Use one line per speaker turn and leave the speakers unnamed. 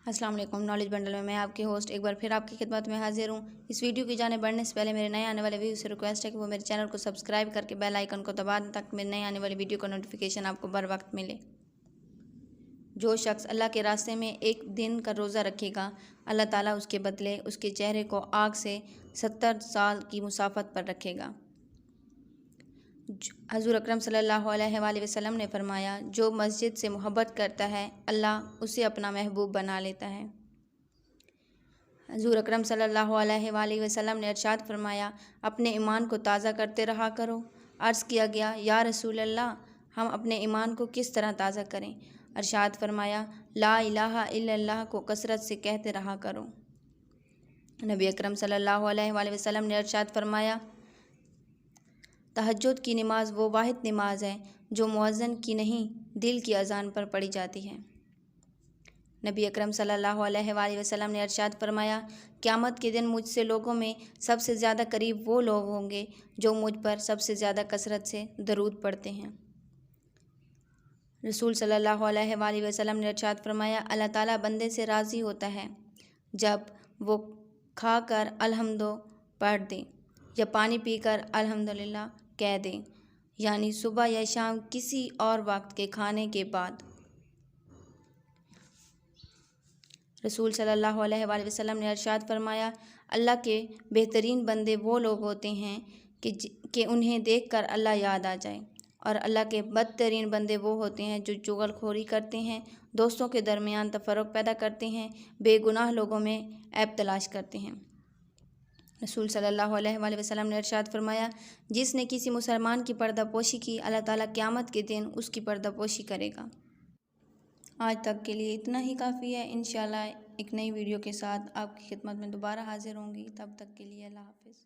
अस्सलाम वालेकुम। Knowledge bundle में मैं आपकी होस्ट एक बार फिर आपकी खिदमत में हाजिर हूँ। इस वीडियो की जाने बढ़ने से पहले मेरे नए आने वाले व्यूअर्स से रिक्वेस्ट है कि वो मेरे चैनल को सब्सक्राइब करके बेल आइकन को दबा दें ताकि मेरे नए आने वाली वीडियो का नोटिफिकेशन आपको बर वक्त मिले। जो शख्स अल्लाह के रास्ते में एक दिन का रोज़ा रखेगा, अल्लाह ताला उसके बदले उसके चेहरे को आग से 70 साल की मुसाफत पर रखेगा। हज़ूर अकरम सल्लल्लाहु अलैहि वसल्लम ने फरमाया, जो मस्जिद से मोहब्बत करता है अल्लाह उसे अपना महबूब बना लेता है। हज़ूर अकरम सल्लल्लाहु अलैहि वसल्लम ने इरशाद फरमाया, अपने ईमान को ताज़ा करते रहा करो। अर्ज़ किया गया, या रसूल अल्लाह, हम अपने ईमान को किस तरह ताज़ा करें? इरशाद फरमाया, ला इलाहा इल्लल्लाह को कसरत से कहते रहा करो। नबी अकरम सल्लल्लाहु अलैहि वसल्लम ने इरशाद फरमाया, तहज्जुद की नमाज वो वाहिद नमाज है जो मुअज्जिन की नहीं दिल की अज़ान पर पढ़ी जाती है। नबी अकरम सल्लल्लाहु अलैहि वसल्लम ने इरशाद फरमाया, क़यामत के दिन मुझसे लोगों में सबसे ज़्यादा करीब वो लोग होंगे जो मुझ पर सबसे ज़्यादा कसरत से दरूद पढ़ते हैं। रसूल सल्लल्लाहु अलैहि वसल्लम ने इरशाद फरमाया, अल्लाह ताला बंदे से राज़ी होता है जब वो खा कर अल्हम्दो पढ़ दे या पानी पीकर अल्हम्दुलिल्लाह कह दे, यानी सुबह या शाम किसी और वक्त के खाने के बाद। रसूल सल्लल्लाहु अलैहि वसल्लम ने इरशाद फरमाया, अल्लाह के बेहतरीन बंदे वो लोग होते हैं कि उन्हें देखकर अल्लाह याद आ जाए, और अल्लाह के बदतरीन बंदे वो होते हैं जो चुगलखोरी करते हैं, दोस्तों के दरमियान तफर्रुक़ पैदा करते हैं, बेगुनाह लोगों में ऐब तलाश करते हैं। रसूल सल्लल्लाहु अलैहि वसल्लम ने इरशाद फरमाया, जिसने किसी मुसलमान की पर्दापोशी की, अल्लाह ताला क़यामत के दिन उसकी पर्दापोशी करेगा। आज तक के लिए इतना ही काफ़ी है। इंशाल्लाह एक नई वीडियो के साथ आपकी खिदमत में दोबारा हाजिर होंगी। तब तक के लिए अल्लाह हाफ़िज़।